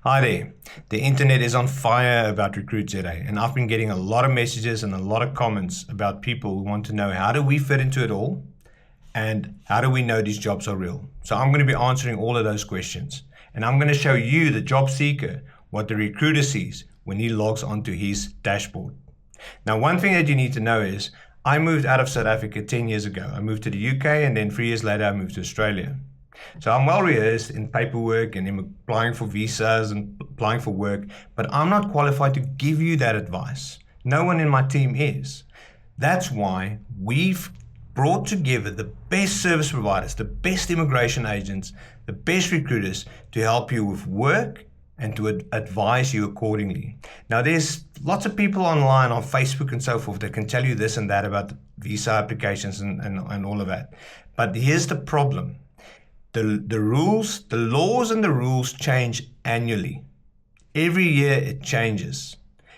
Hi there. The internet is on fire about RecruitZA, and I've been getting a lot of messages and a lot of comments about people who want to know how do we fit into it all and how do we know these jobs are real. So I'm going to be answering all of those questions, and I'm going to show you, the job seeker, what the recruiter sees when he logs onto his dashboard. Now, one thing that you need to know is I moved out of South Africa 10 years ago. I moved to the UK, and then 3 years later I moved to Australia. So I'm well rehearsed in paperwork and in applying for visas and applying for work, but I'm not qualified to give you that advice. No one in my team is. That's why we've brought together the best service providers, the best immigration agents, the best recruiters to help you with work and to advise you accordingly. Now, there's lots of people online on Facebook and so forth that can tell you this and that about visa applications and all of that. But here's the problem. The rules, the laws and the rules change annually. Every year it changes.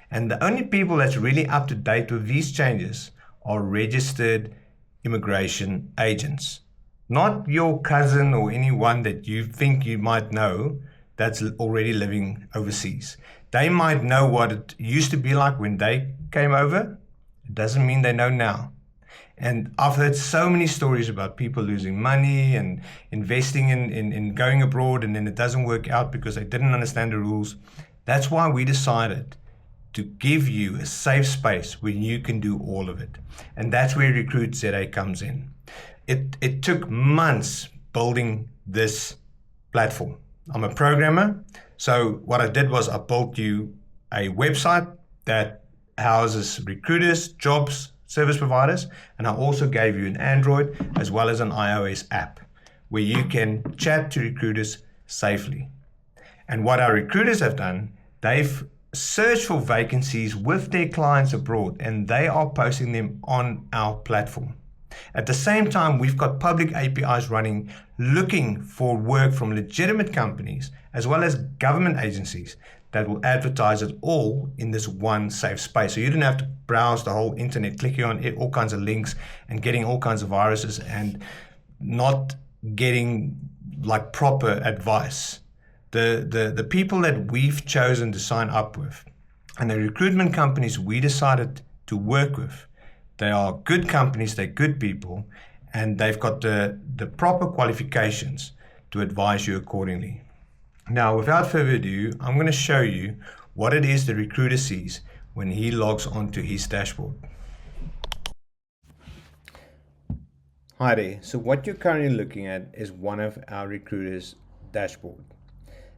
And the only people that's really up to date with these changes are registered immigration agents. Not your cousin or anyone that you think you might know that's already living overseas. They might know what it used to be like when they came over. It doesn't mean they know now. And I've heard so many stories about people losing money and investing in going abroad, and then it doesn't work out because they didn't understand the rules. That's why we decided to give you a safe space where you can do all of it. And that's where RecruitZA comes in. It took months building this platform. I'm a programmer, so what I did was I built you a website that houses recruiters, jobs, service providers, and I also gave you an Android as well as an iOS app where you can chat to recruiters safely. And what our recruiters have done, they've searched for vacancies with their clients abroad, and they are posting them on our platform. At the same time, we've got public APIs running, looking for work from legitimate companies as well as government agencies that will advertise it all in this one safe space. So you don't have to browse the whole internet, clicking on all kinds of links and getting all kinds of viruses and not getting like proper advice. The people that we've chosen to sign up with and the recruitment companies we decided to work with, they are good companies, they're good people, and they've got the proper qualifications to advise you accordingly. Now, without further ado, I'm going to show you what it is the recruiter sees when he logs onto his dashboard. Hi there. So what you're currently looking at is one of our recruiters' dashboard.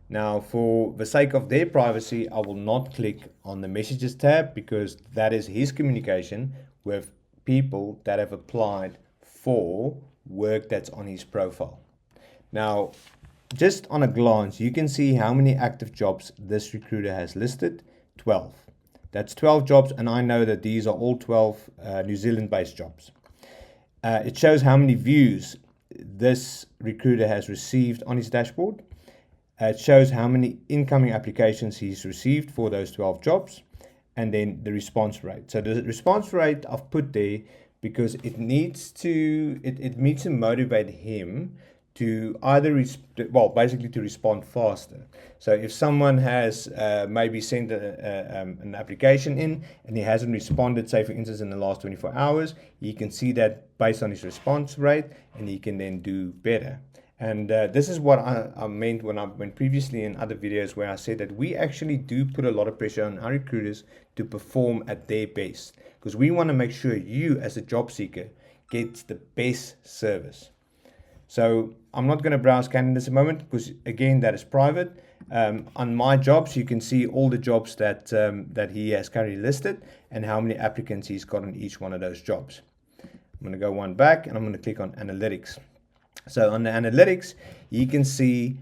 Now, for the sake of their privacy, I will not click on the messages tab because that is his communication with people that have applied for work that's on his profile. Now, just on a glance, you can see how many active jobs this recruiter has listed. 12. That's 12 jobs, and I know that these are all 12 New Zealand-based jobs. It shows how many views this recruiter has received on his dashboard. It shows how many incoming applications he's received for those 12 jobs, and then the response rate. So the response rate I've put there because it needs to motivate him to either basically to respond faster. So if someone has maybe sent an application in and he hasn't responded, say for instance in the last 24 hours, he can see that based on his response rate, and he can then do better. And this is what I meant when previously in other videos where I said that we actually do put a lot of pressure on our recruiters to perform at their best, because we want to make sure you as a job seeker gets the best service. So I'm not going to browse candidates at the moment because again that is private. On my jobs you can see all the jobs that he has currently listed and how many applicants he's got on each one of those jobs. I'm going to go one back and I'm going to click on analytics. So on the analytics, you can see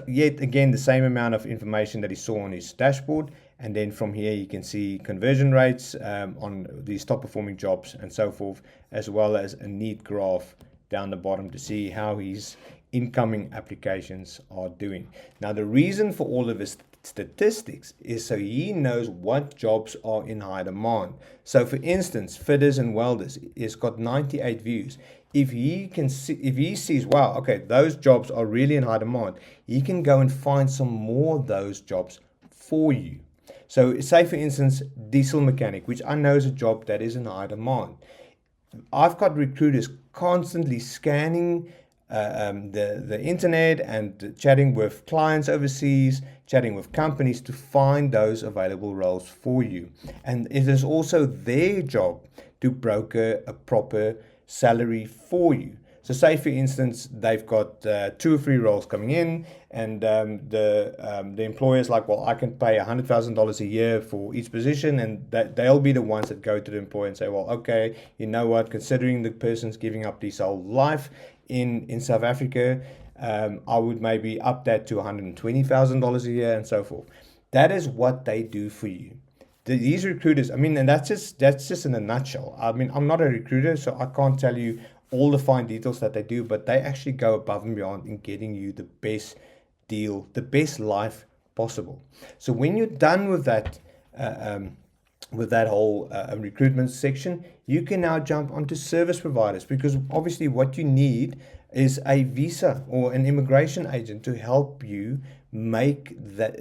yet again the same amount of information that he saw on his dashboard, and then from here you can see conversion rates on these top performing jobs and so forth, as well as a neat graph down the bottom to see how he's incoming applications are doing. Now, the reason for all of his statistics is so he knows what jobs are in high demand. So for instance, fitters and welders, it's got 98 views. If he sees, wow, okay, those jobs are really in high demand, he can go and find some more of those jobs for you. So say for instance, diesel mechanic, which I know is a job that is in high demand. I've got recruiters constantly scanning the internet and chatting with clients overseas, chatting with companies to find those available roles for you. And it is also their job to broker a proper salary for you. So say for instance, they've got 2 or 3 roles coming in, and the employer's like, well, I can pay $100,000 a year for each position, and they'll be the ones that go to the employer and say, well, okay, you know what, considering the person's giving up his whole life in South Africa, I would maybe up that to $120,000 a year and so forth. That is what they do for you. These recruiters, I mean, and that's just in a nutshell. I mean, I'm not a recruiter, so I can't tell you all the fine details that they do, but they actually go above and beyond in getting you the best deal, the best life possible. So when you're done with that whole recruitment section, you can now jump onto service providers, because obviously what you need is a visa or an immigration agent to help you make that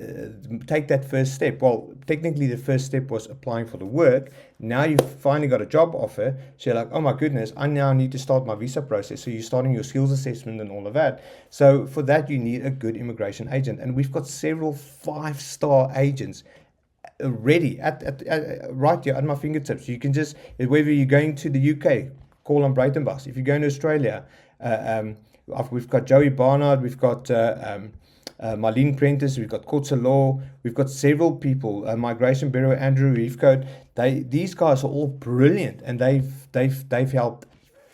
take that first step. Well, technically the first step was applying for the work. Now you've finally got a job offer, so you're like, oh my goodness, I now need to start my visa process. So you're starting your skills assessment and all of that. So for that you need a good immigration agent, and we've got several 5-star agents ready at right here at my fingertips. You can just, whether you're going to the UK, call on Breitenbach. If you're going to Australia, we've got Joey Barnard, we've got Marlene Prentice, we've got Kotze Law, we've got several people, Migration Bureau, Andrew Reefcoat. These guys are all brilliant, and they've helped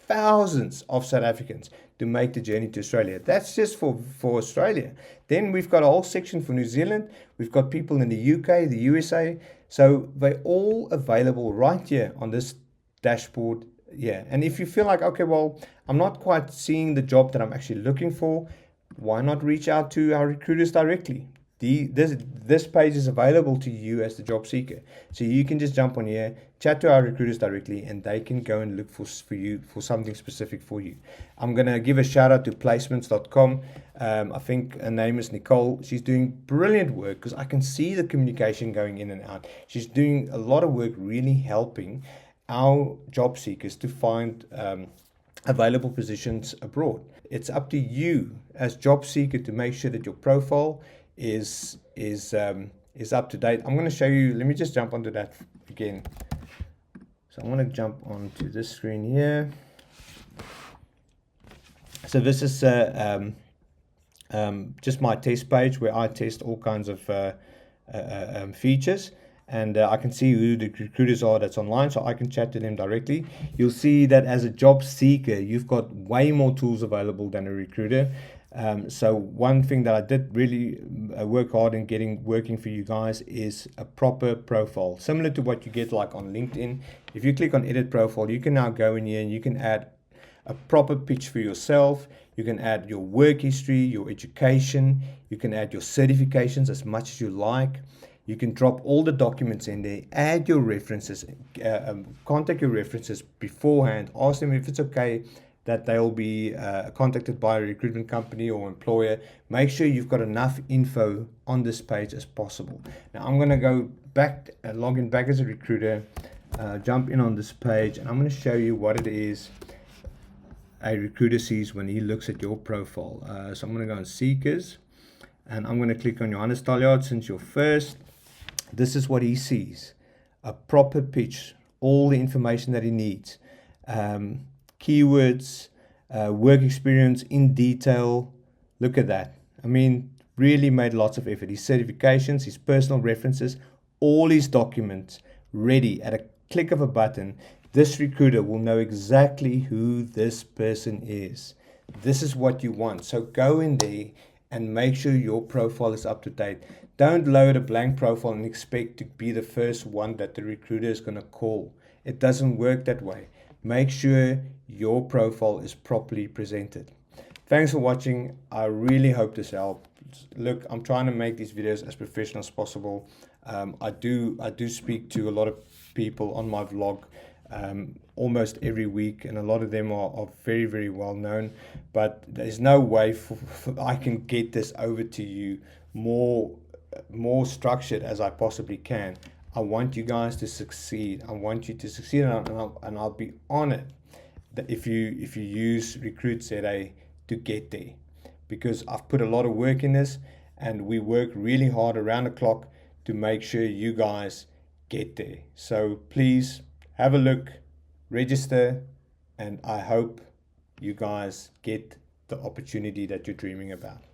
thousands of South Africans to make the journey to Australia. That's just for Australia. Then we've got a whole section for New Zealand. We've got people in the UK, the USA. So they're all available right here on this dashboard. Yeah, and if you feel like, okay, well, I'm not quite seeing the job that I'm actually looking for, why not reach out to our recruiters directly? This page is available to you as the job seeker. So you can just jump on here, chat to our recruiters directly, and they can go and look for you for something specific for you. I'm going to give a shout out to placements.com. I think her name is Nicole. She's doing brilliant work, because I can see the communication going in and out. She's doing a lot of work really helping our job seekers to find available positions abroad. It's up to you as job seeker to make sure that your profile is up to date. I'm going to show you. Let me just jump onto that again. So I'm going to jump onto this screen here. So this is just my test page where I test all kinds of features. And I can see who the recruiters are that's online, so I can chat to them directly. You'll see that as a job seeker, you've got way more tools available than a recruiter. So one thing that I did really work hard in working for you guys is a proper profile, similar to what you get like on LinkedIn. If you click on edit profile, you can now go in here and you can add a proper pitch for yourself. You can add your work history, your education. You can add your certifications as much as you like. You can drop all the documents in there, add your references, contact your references beforehand, ask them if it's okay that they'll be contacted by a recruitment company or employer. Make sure you've got enough info on this page as possible. Now I'm going to go back, log in back as a recruiter, jump in on this page, and I'm going to show you what it is a recruiter sees when he looks at your profile. So I'm going to go on Seekers, and I'm going to click on Johannes Taljaard since you're first. This is what he sees: a proper pitch, all the information that he needs, keywords, work experience in detail. Look at that. I mean, really made lots of effort. His certifications, his personal references, all his documents ready at a click of a button. This recruiter will know exactly who this person is. This is what you want. So go in there and make sure your profile is up to date. Don't load a blank profile and expect to be the first one that the recruiter is going to call. It doesn't work that way. Make sure your profile is properly presented. Thanks for watching. I really hope this helped. Look, I'm trying to make these videos as professional as possible. I do speak to a lot of people on my vlog almost every week, and a lot of them are very, very well known. But there's no way I can get this over to you more structured as I possibly can. I want you guys to succeed. I want you to succeed, and I'll be honored that if you use RecruitZA to get there, because I've put a lot of work in this, and we work really hard around the clock to make sure you guys get there. So please have a look, register, and I hope you guys get the opportunity that you're dreaming about.